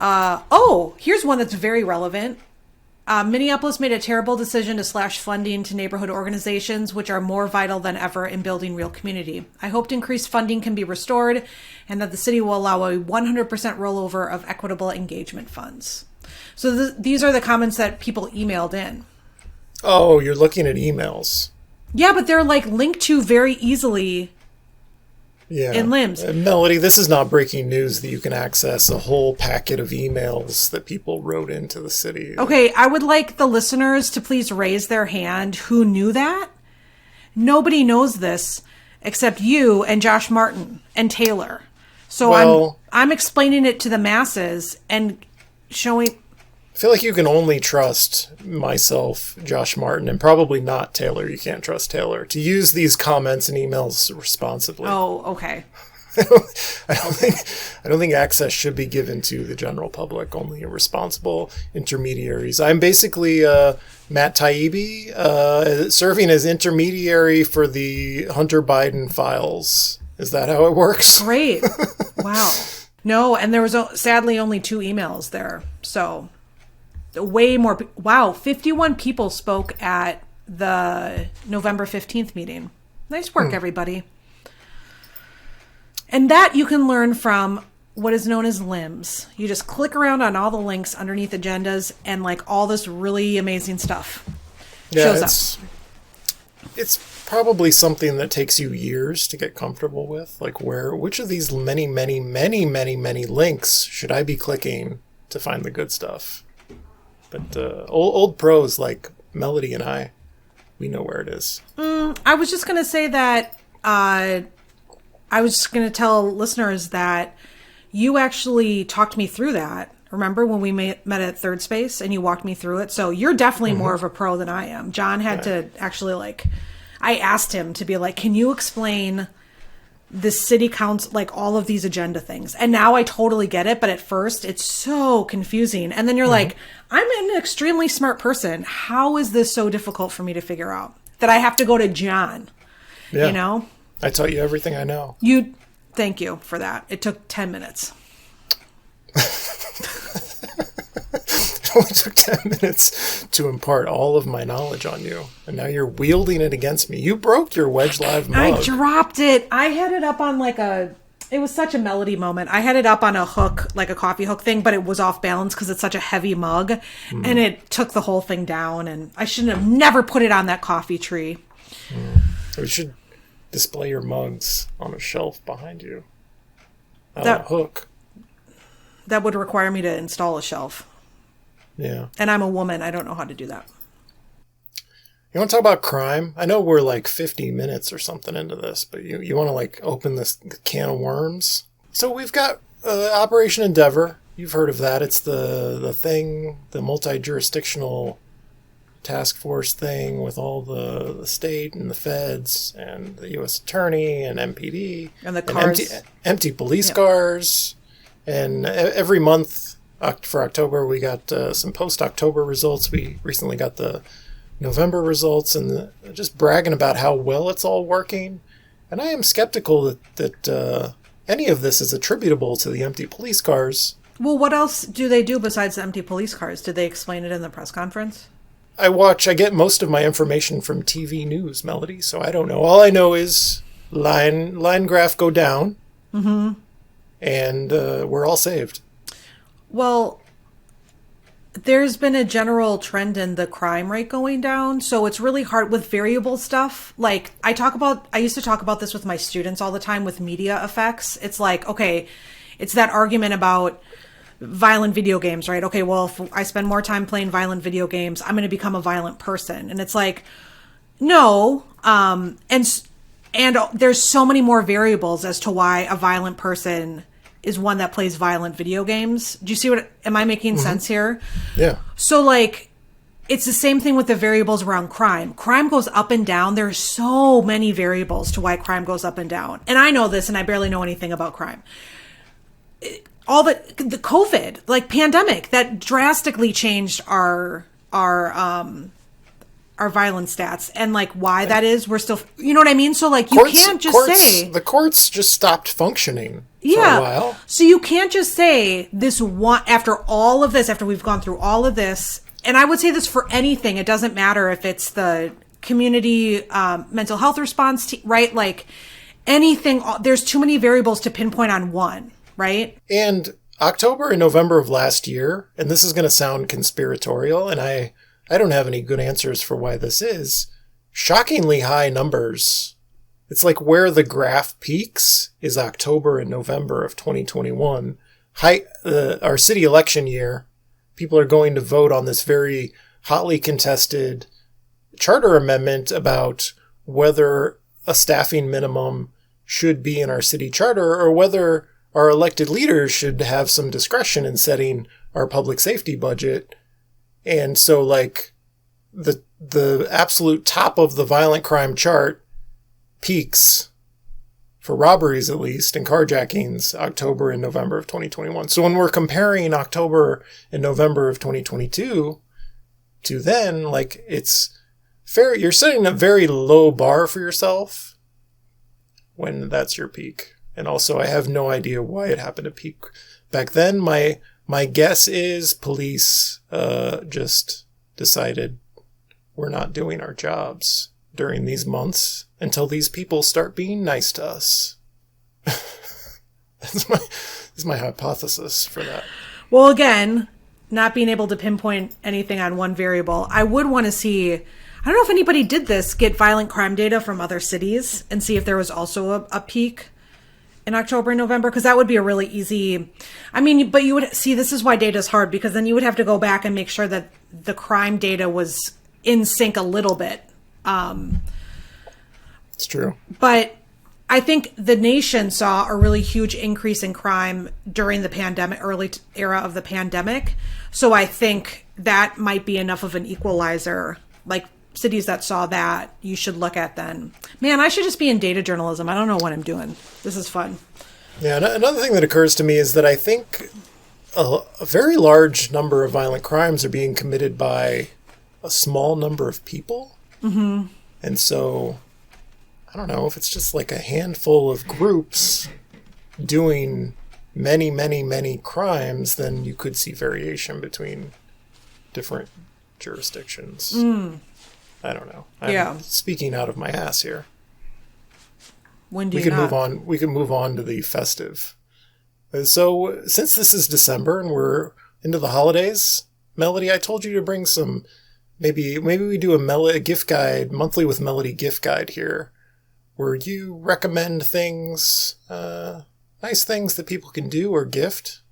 Here's one that's very relevant. Minneapolis made a terrible decision to slash funding to neighborhood organizations, which are more vital than ever in building real community. I hoped increased funding can be restored and that the city will allow a 100% rollover of equitable engagement funds. So these are the comments that people emailed in. Oh, you're looking at emails. Yeah, but they're like linked to very easily in limbs. Melody, this is not breaking news that you can access a whole packet of emails that people wrote into the city. Okay, I would like the listeners to please raise their hand who knew that. Nobody knows this except you and Josh Martin and Taylor. So I'm explaining it to the masses and showing... I feel like you can only trust myself, Josh Martin, and probably not Taylor. You can't trust Taylor to use these comments and emails responsibly. Oh, okay. I don't think access should be given to the general public, only responsible intermediaries. I'm basically Matt Taibbi, serving as intermediary for the Hunter Biden files. Is that how it works? Great. Wow. No, and there was sadly only 2 emails there. So way more. Wow. 51 people spoke at the November 15th meeting. Nice work, everybody. And that you can learn from what is known as limbs. You just click around on all the links underneath agendas and like all this really amazing stuff shows up. It's probably something that takes you years to get comfortable with. Like which of these many links should I be clicking to find the good stuff? But old pros like Melody and I, we know where it is. I was just going to say that I was just going to tell listeners that you actually talked me through that. Remember when we met at Third Space and you walked me through it? So you're definitely more of a pro than I am. John had to actually I asked him to be like, can you explain the city council, like all of these agenda things? And now I totally get it. But at first it's so confusing. And then you're like, I'm an extremely smart person. How is this so difficult for me to figure out that I have to go to John? Yeah. You know? I taught you everything I know. Thank you for that. It took 10 minutes. It only took 10 minutes to impart all of my knowledge on you. And now you're wielding it against me. You broke your Wedge Live mug. I dropped it. I had it up on it was such a Melody moment. I had it up on a hook, like a coffee hook thing, but it was off balance because it's such a heavy mug. And it took the whole thing down. And I shouldn't have never put it on that coffee tree. We should display your mugs on a shelf behind you. On a hook. That would require me to install a shelf. Yeah. And I'm a woman. I don't know how to do that. You want to talk about crime? I know we're like 50 minutes or something into this, but you want to open this can of worms? So we've got Operation Endeavor. You've heard of that. It's the thing, the multi-jurisdictional task force thing with all the state and the feds and the U.S. Attorney and MPD. And the cars. And empty police cars. And every month for October, we got some post-October results. We recently got the November results and just bragging about how well it's all working. And I am skeptical that any of this is attributable to the empty police cars. Well, what else do they do besides the empty police cars? Did they explain it in the press conference? I get most of my information from TV news, Melody, so I don't know. All I know is line graph go down, and we're all saved. Well, there's been a general trend in the crime rate going down, so it's really hard with variable stuff. Like, I used to talk about this with my students all the time with media effects. It's like, okay, it's that argument about violent video games, right? Okay, well, if I spend more time playing violent video games, I'm going to become a violent person. And it's like, no. And there's so many more variables as to why a violent person is one that plays violent video games. Do you see am I making sense here? Yeah. So it's the same thing with the variables around crime. Crime goes up and down. There's so many variables to why crime goes up and down. And I know this, and I barely know anything about crime. All the COVID, pandemic, that drastically changed our violence stats, and why that is, we're still, you know what I mean? So you can't just say the courts just stopped functioning for a while. So you can't just say this one after all of this, after we've gone through all of this. And I would say this for anything. It doesn't matter if it's the community mental health response, right? Anything. There's too many variables to pinpoint on one. Right? And October and November of last year, and this is going to sound conspiratorial, and I don't have any good answers for why this is, shockingly high numbers. It's like where the graph peaks is October and November of 2021. Our city election year, people are going to vote on this very hotly contested charter amendment about whether a staffing minimum should be in our city charter or whether our elected leaders should have some discretion in setting our public safety budget. And so the absolute top of the violent crime chart peaks for robberies at least, and carjackings, October and November of 2021. So when we're comparing October and November of 2022 to then, like, it's fair. You're setting a very low bar for yourself when that's your peak. And also, I have no idea why it happened to peak back then. My guess is police just decided we're not doing our jobs during these months until these people start being nice to us. That's my hypothesis for that. Well, again, not being able to pinpoint anything on one variable, I would want to see, I don't know if anybody did this, get violent crime data from other cities and see if there was also a peak in October and November, because that would be a really easy, I mean, but you would see, this is why data is hard, because then you would have to go back and make sure that the crime data was in sync a little bit. It's true. But I think the nation saw a really huge increase in crime during the pandemic, early era of the pandemic. So I think that might be enough of an equalizer. Like cities that saw that, you should look at then. Man, I should just be in data journalism. I don't know what I'm doing. This is fun. Yeah, another thing that occurs to me is that I think a very large number of violent crimes are being committed by a small number of people. Mm-hmm. And so, I don't know if it's just like a handful of groups doing many, many, many crimes, then you could see variation between different jurisdictions. I don't know. I'm speaking out of my ass here. When do we you can move on. We can move on to the festive. So, since this is December and we're into the holidays, Melody, I told you to bring some. Maybe we do a gift guide, monthly with Melody gift guide here, where you recommend things, nice things that people can do or gift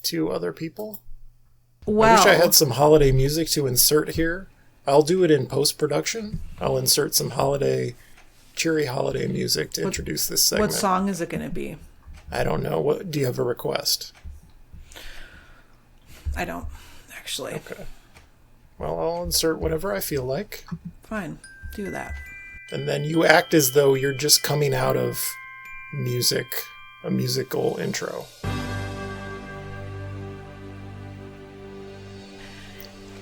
to other people. Well, I wish I had some holiday music to insert here. I'll do it in post-production. I'll insert some cheery holiday music to introduce this segment. What song is it going to be? I don't know. Do you have a request? I don't, actually. Okay. Well, I'll insert whatever I feel like. Fine. Do that. And then you act as though you're just coming out of a musical intro.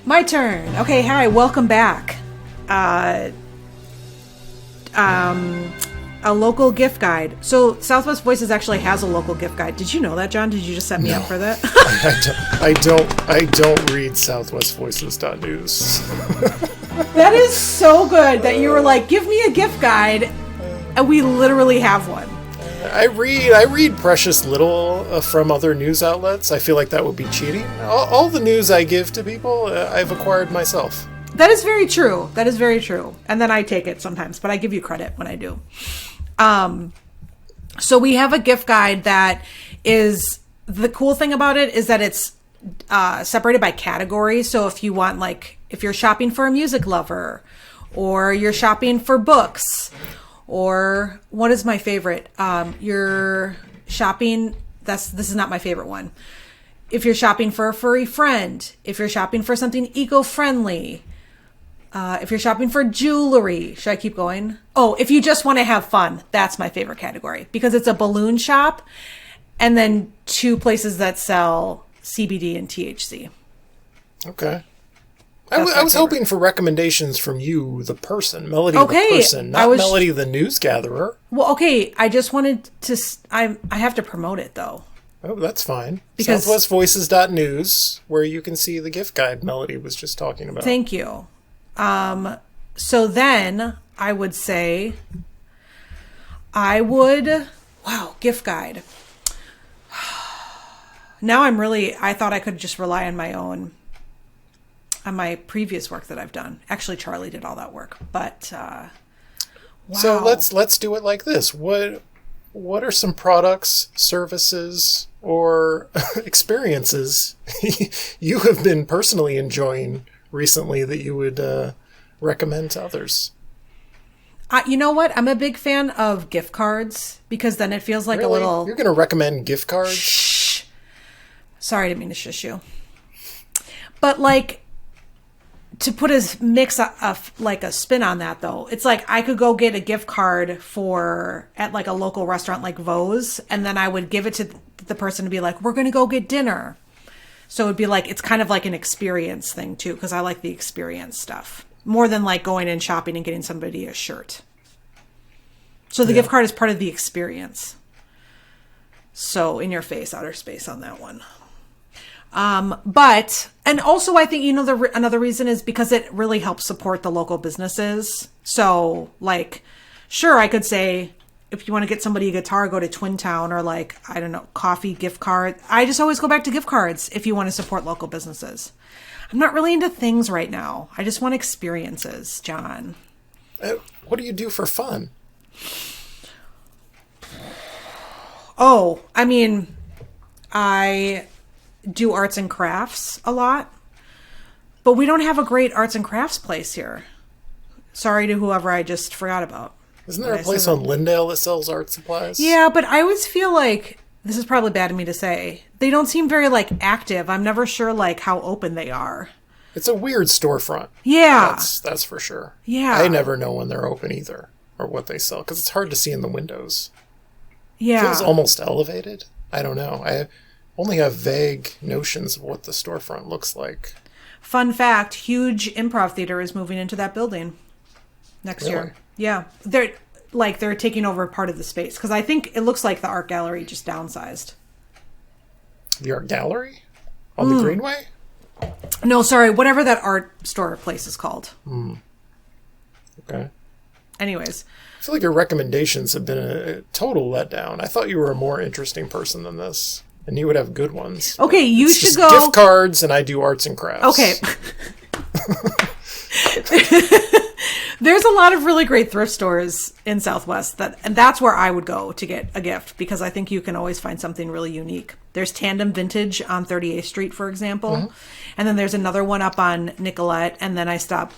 My turn. Okay, hi, welcome back. A local gift guide. So Southwest Voices actually has a local gift guide. Did you know that, John? Did you just set me up for that? I don't read southwestvoices.news. That is so good that you were like, give me a gift guide, and we literally have one. I read precious little from other news outlets. I feel like that would be cheating. All the news I give to people, I've acquired myself. That is very true. That is very true. And then I take it sometimes, but I give you credit when I do. So we have a gift guide that is, the cool thing about it is that it's separated by category. So if you want, like, if you're shopping for a music lover, or you're shopping for books, or what is my favorite? You're shopping, this is not my favorite one. If you're shopping for a furry friend, if you're shopping for something eco-friendly, if you're shopping for jewelry, should I keep going? Oh, if you just want to have fun, that's my favorite category, because it's a balloon shop and then 2 places that sell CBD and THC. Okay. I was hoping for recommendations from you, the person, Melody the person, not Melody the news gatherer. Well, okay, I just wanted to, I have to promote it though. Oh, that's fine. Because Southwestvoices.news, where you can see the gift guide Melody was just talking about. Thank you. So then I would say wow, gift guide. Now I thought I could just rely on my previous work that I've done. Actually, Charlie did all that work, but, wow. So let's do it like this. What are some products, services, or experiences you have been personally enjoying recently that you would recommend to others? You know what? I'm a big fan of gift cards, because then it feels like really? a little... You're going to recommend gift cards? Shh. Sorry, I didn't mean to shush you. But like, to put a mix of like a spin on that though, it's like I could go get a gift card at like a local restaurant like Vo's, and then I would give it to the person to be like, we're going to go get dinner. So it'd be like, it's kind of like an experience thing too, because I like the experience stuff more than like going and shopping and getting somebody a shirt. So the gift card is part of the experience. So in your face, outer space on that one. And also I think, another reason is because it really helps support the local businesses. So like, sure, I could say, if you want to get somebody a guitar, go to Twin Town, or like, I don't know, coffee gift card. I just always go back to gift cards if you want to support local businesses. I'm not really into things right now. I just want experiences, John. What do you do for fun? Oh, I mean, I do arts and crafts a lot, but we don't have a great arts and crafts place here. Sorry to whoever I just forgot about. Isn't there a place on Lyndale that sells art supplies? Yeah, but I always feel like, this is probably bad of me to say, they don't seem very like active. I'm never sure like how open they are. It's a weird storefront. Yeah. That's for sure. Yeah. I never know when they're open either, or what they sell, because it's hard to see in the windows. Yeah. It feels almost elevated. I don't know. I only have vague notions of what the storefront looks like. Fun fact, huge improv theater is moving into that building next year. Yeah. They're taking over part of the space, because I think it looks like the art gallery just downsized. The art gallery? On the Greenway? No, sorry, whatever that art store place is called. Okay. Anyways. I feel like your recommendations have been a total letdown. I thought you were a more interesting person than this, and you would have good ones. Okay, you It's should just go. gift cards, and I do arts and crafts. Okay. There's a lot of really great thrift stores in Southwest, and that's where I would go to get a gift, because I think you can always find something really unique. There's Tandem Vintage on 38th Street, for example. And then there's another one up on Nicollet. And then I stop.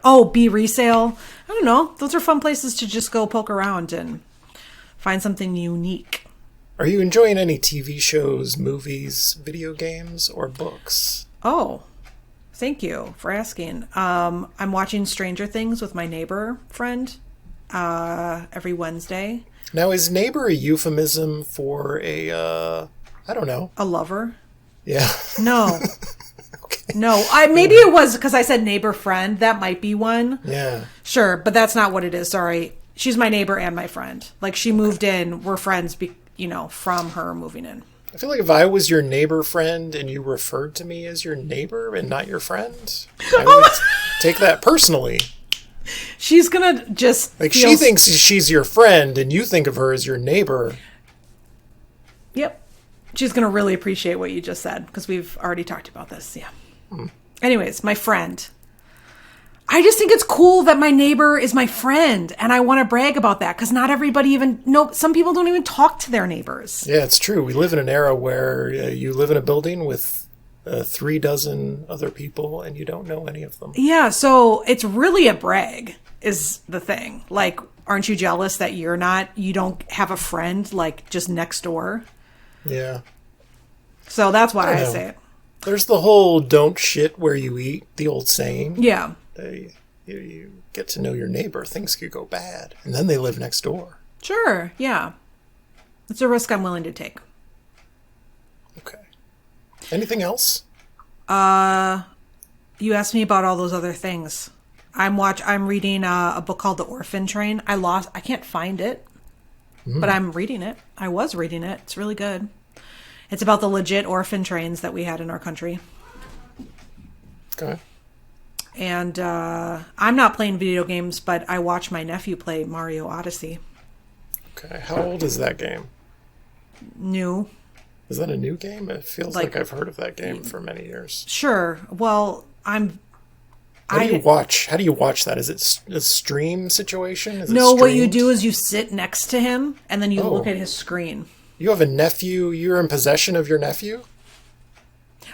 Oh, B Resale. I don't know. Those are fun places to just go poke around and find something unique. Are you enjoying any TV shows, movies, video games, or books? Oh, thank you for asking. I'm watching Stranger Things with my neighbor friend every Wednesday. Now, is neighbor a euphemism for I don't know. A lover? Yeah. No. Okay. No. Maybe it was because I said neighbor friend. That might be one. Yeah. Sure, but that's not what it is. Sorry. She's my neighbor and my friend. Like, she moved in. We're friends, from her moving in. I feel like if I was your neighbor friend and you referred to me as your neighbor and not your friend, I would take that personally. She's gonna just she thinks she's your friend and you think of her as your neighbor. Yep. She's gonna really appreciate what you just said, because we've already talked about this. Yeah. Anyways, my friend. I just think it's cool that my neighbor is my friend, and I want to brag about that, because not everybody some people don't even talk to their neighbors. Yeah, it's true. We live in an era where you live in a building with 36 other people and you don't know any of them. Yeah, so it's really a brag is the thing. Like, aren't you jealous that you don't have a friend like just next door? Yeah. So that's why I say it. There's the whole don't shit where you eat, the old saying. Yeah. You get to know your neighbor, things could go bad. And then they live next door. Sure, yeah. It's a risk I'm willing to take. Okay. Anything else? You asked me about all those other things. I'm reading a book called The Orphan Train. I can't find it, but I'm reading it. I was reading it. It's really good. It's about the legit orphan trains that we had in our country. Okay. And I'm not playing video games, but I watch my nephew play Mario Odyssey. Okay. How old is that game? New. Is that a new game? It feels like I've heard of that game for many years. Sure. Well, How do you watch that? Is it a stream situation? No, what you do is you sit next to him and then you look at his screen. You have a nephew. You're in possession of your nephew?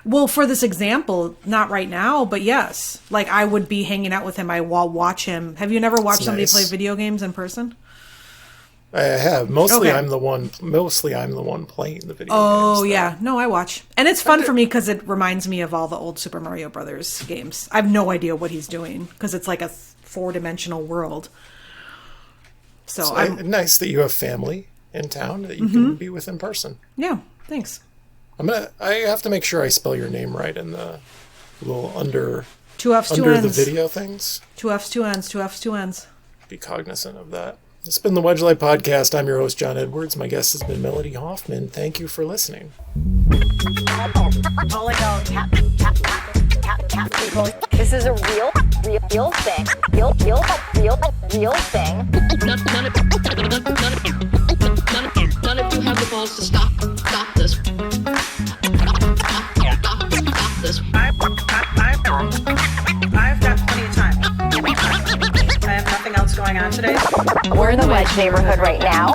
Well, for this example, not right now, but yes. Like, I would be hanging out with him. I will watch him. Have you never watched somebody play video games in person? I have. Mostly Okay. I'm the one playing the video Oh, games. yeah. No, I watch. And it's fun for me because it reminds me of all the old Super Mario Brothers games. I have no idea what he's doing because it's like a 4-dimensional world. So Nice that you have family in town that you can be with in person. yeah, thanks. I have to make sure I spell your name right in the little under 2 F's, 2 the N's. video things. 2 F's, 2 N's, 2 F's, 2 N's. Be cognizant of that. This has been the Wedge Light Podcast. I'm your host, John Edwards. My guest has been Melody Hoffman. Thank you for listening. This is a real thing. Real thing. None of you have the balls to stop this. Stop this. I've got plenty of time. I have nothing else going on today. We're in the Wedge neighborhood right now.